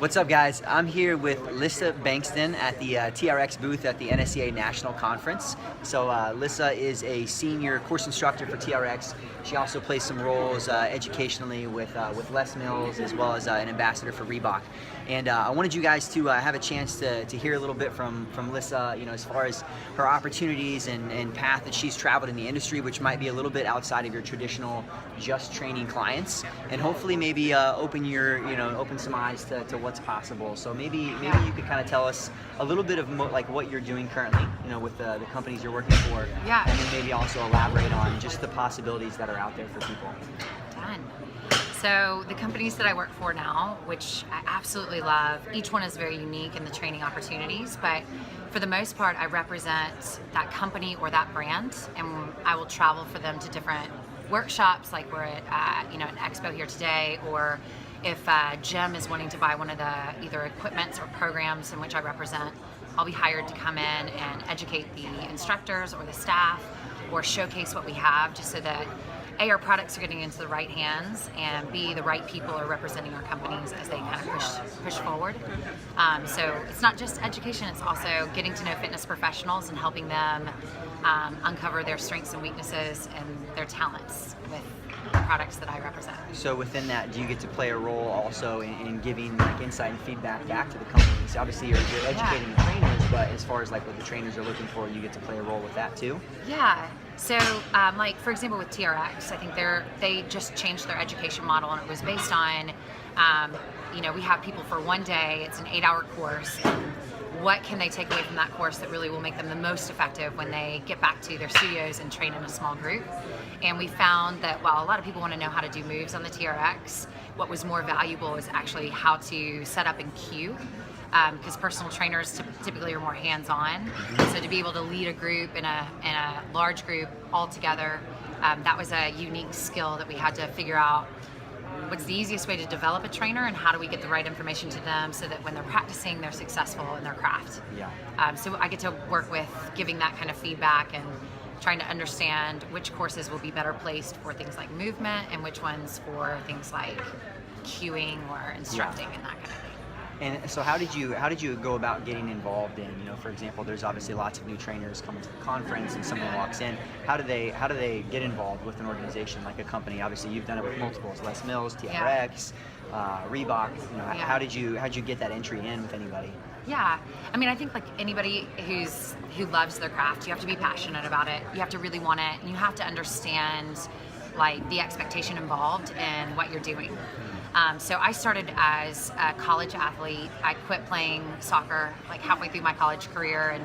What's up, guys? I'm here with Lissa Bankston at the TRX booth at the NSCA National Conference. So Lissa is a senior course instructor for TRX. She also plays some roles educationally with LesMills, as well as an ambassador for Reebok. And I wanted you guys to have a chance to hear a little bit from Lissa, as far as her opportunities and path that she's traveled in the industry, which might be a little bit outside of your traditional just training clients, and hopefully maybe open some eyes to what's possible. So maybe you could kind of tell us a little bit of like what you're doing currently, with the companies you're working for. Yeah. And then maybe also elaborate on just the possibilities that are out there for people. Done. So the companies that I work for now, which I absolutely love, each one is very unique in the training opportunities, but for the most part, I represent that company or that brand, and I will travel for them to different workshops, like we're at an expo here today, or if Jim is wanting to buy one of the either equipments or programs in which I represent, I'll be hired to come in and educate the instructors or the staff, or showcase what we have, just so that A, our products are getting into the right hands, and B, the right people are representing our companies as they kind of push forward. So it's not just education, it's also getting to know fitness professionals and helping them uncover their strengths and weaknesses and their talents with the products that I represent. So within that, do you get to play a role also in giving like insight and feedback back to the companies? Obviously you're educating the trainers, but as far as like what the trainers are looking for, you get to play a role with that too? Yeah. So like for example with TRX, I think they just changed their education model, and it was based on we have people for one day, it's an 8-hour course. What can they take away from that course that really will make them the most effective when they get back to their studios and train in a small group? And we found that while a lot of people want to know how to do moves on the TRX, what was more valuable is actually how to set up and cue, because personal trainers typically are more hands-on. So to be able to lead a group in a large group all together, that was a unique skill that we had to figure out. What's the easiest way to develop a trainer, and how do we get the right information to them so that when they're practicing, they're successful in their craft? Yeah. So I get to work with giving that kind of feedback and trying to understand which courses will be better placed for things like movement and which ones for things like cueing or instructing and that kind of thing. And so how did you go about getting involved in, for example, there's obviously lots of new trainers coming to the conference and someone walks in. How do they get involved with an organization like a company? Obviously you've done it with multiples, LesMills, TRX, Reebok. How did you get that entry in with anybody? Yeah, I think like anybody who loves their craft, you have to be passionate about it. You have to really want it, and you have to understand like the expectation involved in what you're doing. So I started as a college athlete. I quit playing soccer like halfway through my college career,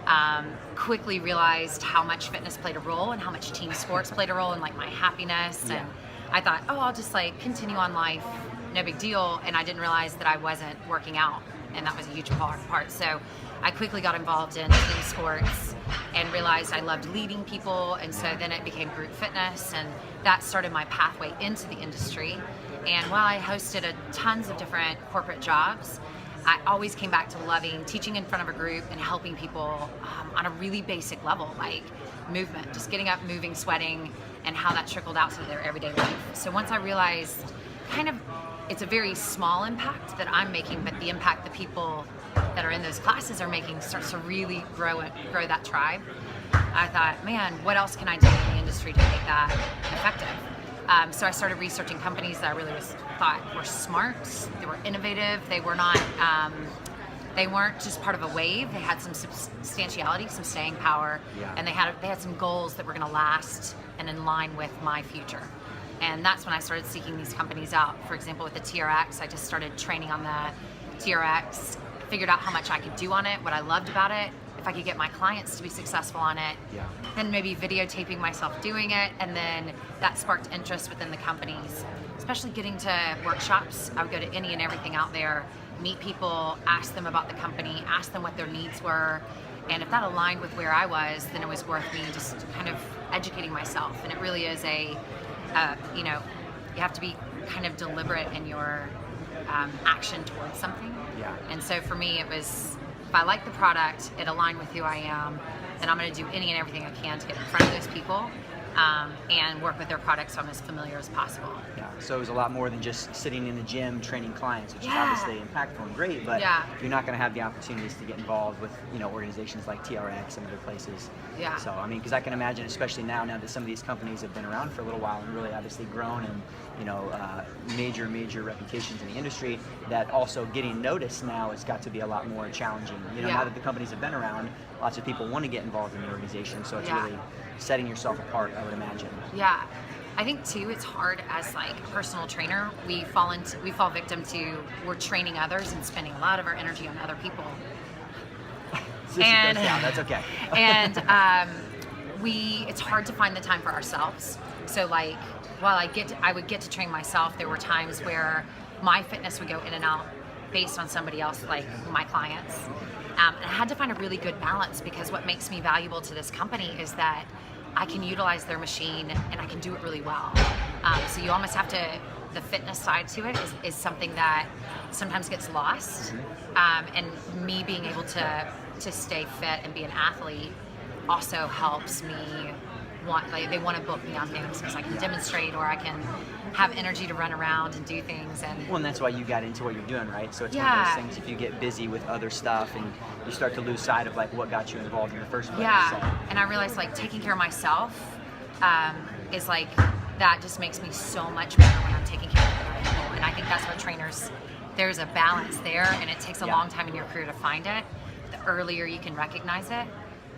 and quickly realized how much fitness played a role and how much team sports played a role in like my happiness. And I thought, I'll just like continue on life, no big deal. And I didn't realize that I wasn't working out, and that was a huge part. So I quickly got involved in team sports and realized I loved leading people, and so then it became group fitness, and that started my pathway into the industry. And while I hosted tons of different corporate jobs, I always came back to loving teaching in front of a group and helping people on a really basic level, like movement, just getting up, moving, sweating, and how that trickled out to their everyday life. So once I realized it's a very small impact that I'm making, but the impact the people that are in those classes are making starts to really grow that tribe, I thought, man, what else can I do in the industry to make that effective? So I started researching companies that I really thought were smart, they were innovative, they weren't just part of a wave, they had some substantiality, some staying power, and they had some goals that were going to last and in line with my future. And that's when I started seeking these companies out. For example, with the TRX, I just started training on the TRX, figured out how much I could do on it, what I loved about it, if I could get my clients to be successful on it, then maybe videotaping myself doing it, and then that sparked interest within the companies, especially getting to workshops. I would go to any and everything out there, meet people, ask them about the company, ask them what their needs were, and if that aligned with where I was, then it was worth me just kind of educating myself. And it really is you have to be kind of deliberate in your action towards something. And so for me, it was, if I like the product, it aligned with who I am, then I'm going to do any and everything I can to get in front of those people and work with their products so I'm as familiar as possible. Yeah. So it was a lot more than just sitting in the gym training clients, which is Yeah. obviously impactful and great, but Yeah. you're not going to have the opportunities to get involved with, you know, organizations like TRX and other places. Yeah. So, I mean, because I can imagine, especially now that some of these companies have been around for a little while and really obviously grown and, you know, major reputations in the industry, that also getting noticed now has got to be a lot more challenging. You know, Yeah. now that the companies have been around, lots of people want to get involved in the organization, so it's Yeah. really setting yourself apart, I would imagine. Yeah. I think too, it's hard as like a personal trainer. We fall victim to, we're training others and spending a lot of our energy on other people. So it goes down, that's okay. And it's hard to find the time for ourselves. So like, while I would get to train myself, there were times where my fitness would go in and out based on somebody else, like my clients. And I had to find a really good balance, because what makes me valuable to this company is that I can utilize their machine and I can do it really well. So you almost have to, the fitness side to it is something that sometimes gets lost. And me being able to stay fit and be an athlete also helps me they want to book me on things because I can demonstrate, or I can have energy to run around and do things. And well, and that's why you got into what you're doing, right? So it's one Yeah. of those things, if you get busy with other stuff and you start to lose sight of like what got you involved in the first place. yeah, So. and I realized like taking care of myself is like, that just makes me so much better when I'm taking care of other people. And I think that's what trainers, there's a balance there, and it takes a Yeah. long time in your career to find it. The earlier you can recognize it,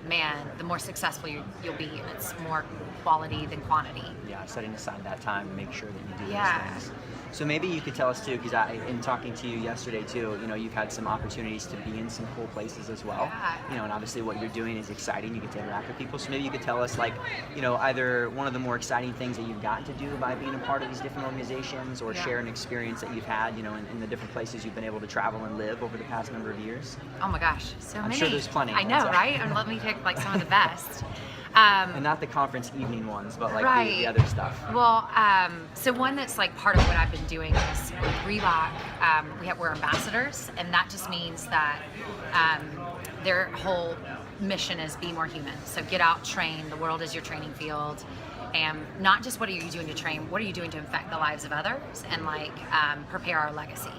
man, the more successful you'll be, and it's more quality than quantity. Yeah, setting aside that time to make sure that you do Yeah. those things. So maybe you could tell us too, because in talking to you yesterday too, you know, you've had some opportunities to be in some cool places as well. Yeah. You know, and obviously what you're doing is exciting. You get to interact with people. So maybe you could tell us, like, you know, either one of the more exciting things that you've gotten to do by being a part of these different organizations, or Yeah. share an experience that you've had, you know, in the different places you've been able to travel and live over the past number of years. Oh my gosh, so many. sure there's plenty. I know, That's right? And let me pick like some of the best. And not the conference evening ones, but like Right. the other stuff. Well, so one that's like part of what I've been doing is with Reebok, we're ambassadors, and that just means that their whole mission is be more human. So get out, train, the world is your training field, and not just what are you doing to train, what are you doing to affect the lives of others and like prepare our legacy.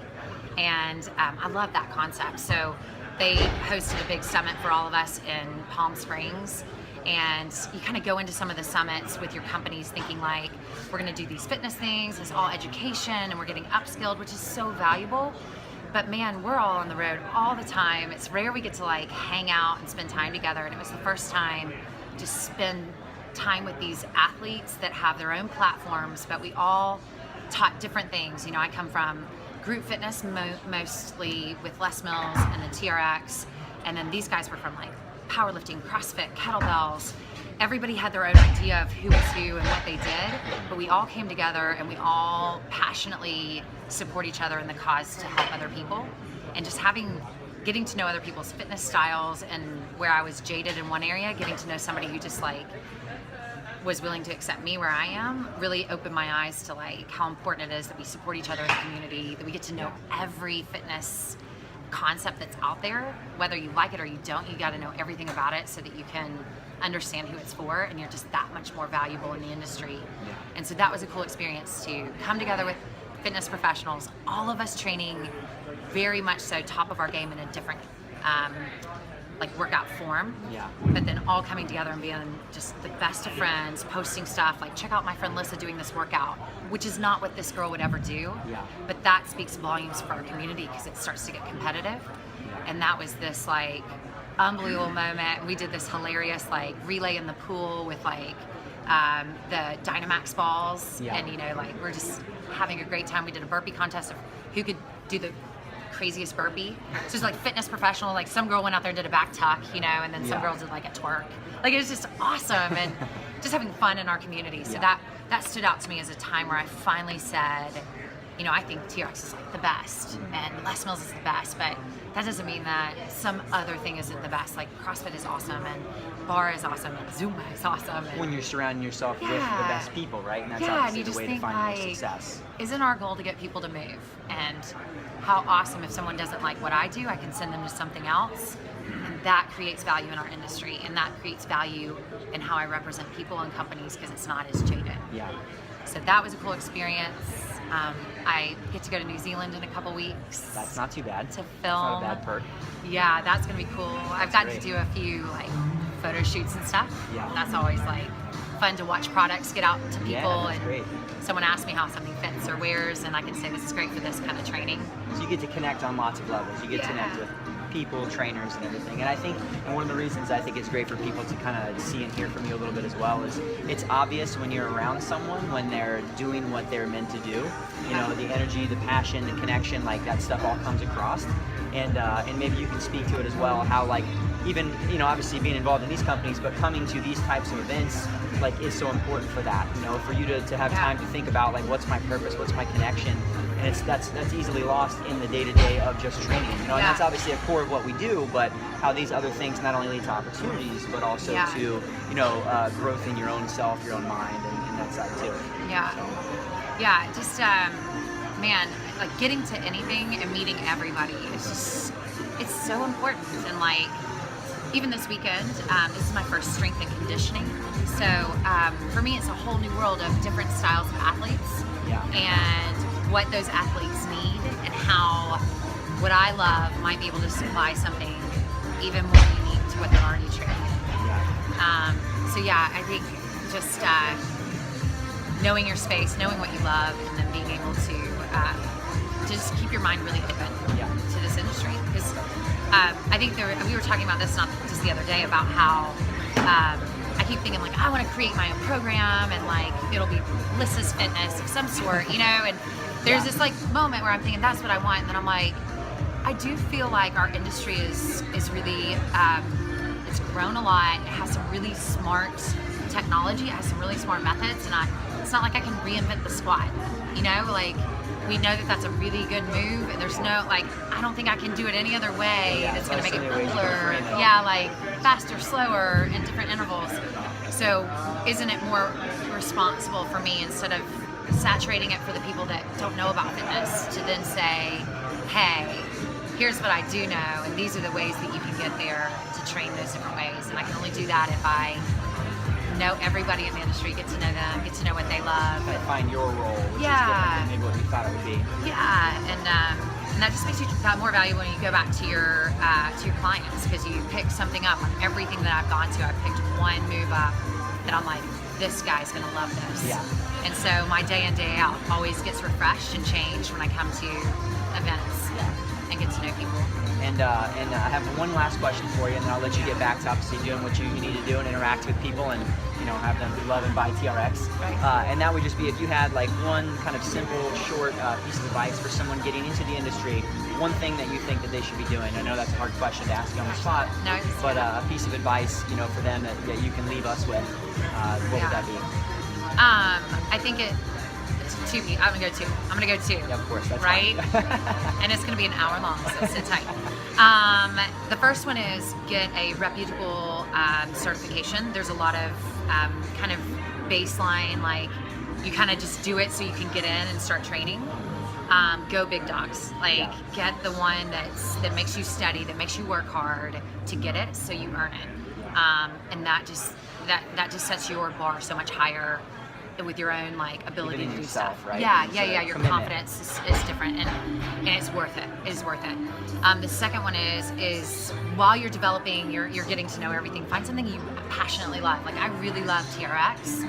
And I love that concept. So they hosted a big summit for all of us in Palm Springs. And you kind of go into some of the summits with your companies thinking like, we're going to do these fitness things, it's all education, and we're getting upskilled, which is so valuable. But man, we're all on the road all the time. It's rare we get to like hang out and spend time together. And it was the first time to spend time with these athletes that have their own platforms, but we all taught different things. You know, I come from group fitness mostly with LesMills and the TRX, and then these guys were from like powerlifting, CrossFit, kettlebells. Everybody had their own idea of who was who and what they did, but we all came together and we all passionately support each other in the cause to help other people. And just getting to know other people's fitness styles, and where I was jaded in one area, getting to know somebody who just like was willing to accept me where I am, really opened my eyes to like how important it is that we support each other in the community, that we get to know every fitness concept that's out there, whether you like it or you don't. You got to know everything about it so that you can understand who it's for, and you're just that much more valuable in the industry. Yeah. And so that was a cool experience to come together with fitness professionals, all of us training very much so top of our game in a different like workout form, Yeah. but then all coming together and being just the best of friends, posting stuff like, check out my friend Lissa doing this workout, which is not what this girl would ever do. Yeah. But that speaks volumes for our community because it starts to get competitive. And that was this like unbelievable moment. We did this hilarious like relay in the pool with like the Dynamax balls, Yeah. and you know, like we're just having a great time. We did a burpee contest of who could do the craziest burpee. So it's like fitness professional, like some girl went out there and did a back tuck, you know, and then some Yeah. girl did like a twerk. Like it was just awesome, and just having fun in our community. So Yeah. that stood out to me as a time where I finally said, you know, I think TRX is like the best and LesMills is the best, but that doesn't mean that some other thing isn't the best. Like CrossFit is awesome, and bar is awesome, and Zumba is awesome. And When you're surrounding yourself with the Yeah. best people, right? And that's Yeah, and obviously you the just way to think, find more like, success. isn't our goal to get people to move? And how awesome if someone doesn't like what I do, I can send them to something else, and that creates value in our industry, and that creates value in how I represent people and companies because it's not as jaded. Yeah. So that was a cool experience. I get to go to New Zealand in a couple weeks. That's not too bad. To film. It's not a bad perk. Yeah, that's gonna be cool. I've gotten great. to do a few like photo shoots and stuff. Yeah. That's always like fun to watch products get out to people. Yeah, that's and great. someone asks me how something fits or wears, and I can say this is great for this kind of training. So you get to connect on lots of levels. You get to connect with people, trainers, and everything. And I think, and one of the reasons I think it's great for people to kind of see and hear from you a little bit as well is it's obvious when you're around someone when they're doing what they're meant to do. You know, the energy, the passion, the connection, like that stuff all comes across. And maybe you can speak to it as well, how like even, you know, obviously being involved in these companies, but coming to these types of events like is so important for that, you know, for you to have time to think about like what's my purpose, what's my connection. And that's easily lost in the day-to-day of just training, you know, and that's obviously a core of what we do, but how these other things not only lead to opportunities, but also to, you know, growth in your own self, your own mind, and that side too. Yeah. So. Yeah, just, man, like getting to anything and meeting everybody is just, it's so important. And like, even this weekend, this is my first strength and conditioning. So for me, it's a whole new world of different styles of athletes and what those athletes need and how what I love might be able to supply something even more unique to what they're already training. So yeah, I think just knowing your space, knowing what you love, and then being able to just keep your mind really open to this industry. Because I think we were talking about this not just the other day about how I keep thinking like I want to create my own program and like it'll be Lissa's Fitness of some sort, you know. And there's this like moment where I'm thinking that's what I want, and then I'm like, I do feel like our industry is really it's grown a lot. It has some really smart technology. It has some really smart methods, and it's not like I can reinvent the squat, you know. Like we know that that's a really good move, and there's no like I don't think I can do it any other way that's gonna make it cooler. Yeah, like faster, slower, in different intervals. So isn't it more responsible for me, instead of saturating it for the people that don't know about fitness, to then say, hey, here's what I do know, and these are the ways that you can get there to train those different ways. And I can only do that if I know everybody in the industry, get to know them, get to know what they love. Kind of find your role, which is different than maybe what you thought it would be. Yeah, and that just makes you more valuable when you go back to your clients, because you pick something up. On everything that I've gone to, I've picked one move up that I'm like, this guy's gonna love this. Yeah. And so my day in, day out always gets refreshed and changed when I come to events and get to know people. And I have one last question for you, and then I'll let you get back to obviously doing what you need to do and interact with people and, you know, have them love and buy TRX. And that would just be if you had like one kind of simple, short piece of advice for someone getting into the industry, one thing that you think that they should be doing. I know that's a hard question to ask you on the spot, but a piece of advice, you know, for them that you can leave us with, what would that be? I think it's two. I'm gonna go two. Yeah, of course. That's right. Fine. And it's gonna be an hour long, so sit tight. The first one is get a reputable certification. There's a lot of kind of baseline, like you kind of just do it so you can get in and start training. Go big dogs. Like get the one that makes you study, that makes you work hard to get it, so you earn it. And that just sets your bar so much higher with your own like ability to do stuff. Right? Yeah. Your commitment. Confidence is different, and it's worth it. It is worth it. The second one is while you're developing, you're getting to know everything. Find something you passionately love. Like I really love TRX,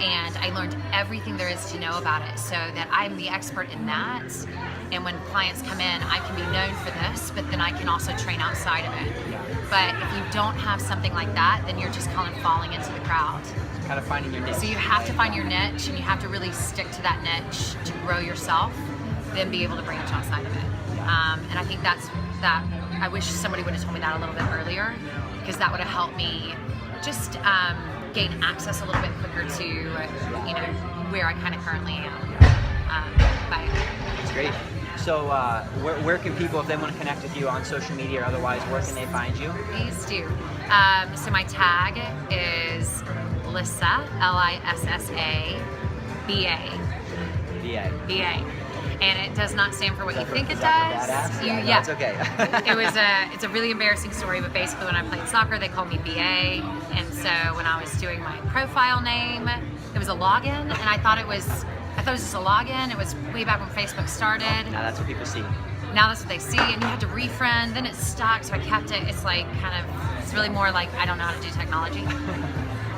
and I learned everything there is to know about it, so that I'm the expert in that. And when clients come in, I can be known for this, but then I can also train outside of it. But if you don't have something like that, then you're just kind of falling into the crowd. Kind of finding your niche. So you have to find your niche, and you have to really stick to that niche to grow yourself, then be able to branch outside of it. And I think that. I wish somebody would have told me that a little bit earlier, because that would have helped me just gain access a little bit quicker to, you know, where I kind of currently am. That's great. So where can people, if they want to connect with you on social media or otherwise, where can they find you? Please do. So my tag is Lissa, Lissa, BA. and it does not stand for what you think it Is that for does. badass? You- Yeah, no, it's okay. It's a really embarrassing story, but basically when I played soccer, they called me BA, and so when I was doing my profile name, it was a login, and I thought it was just a login. It was way back when Facebook started. Now that's what people see. Now that's what they see, and you had to refriend, then it stuck, so I kept it. It's like it's really more like I don't know how to do technology.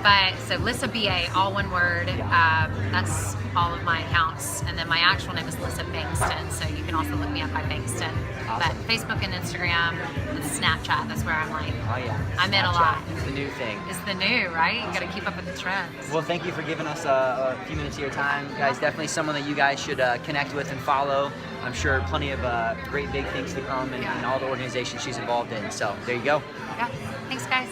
But so Lissa BA, all one word. That's all of my accounts, and then my actual name is Lissa Bankston. So you can also look me up by Bankston. Awesome. But Facebook and Instagram and Snapchat. That's where I'm like. Oh yeah. I'm in a lot. It's the new thing. It's the new, right? You got to keep up with the trends. Well, thank you for giving us a few minutes of your time, guys. Definitely someone that you guys should connect with and follow. I'm sure plenty of great big things to come, and all the organizations she's involved in. So there you go. Yeah. Thanks, guys.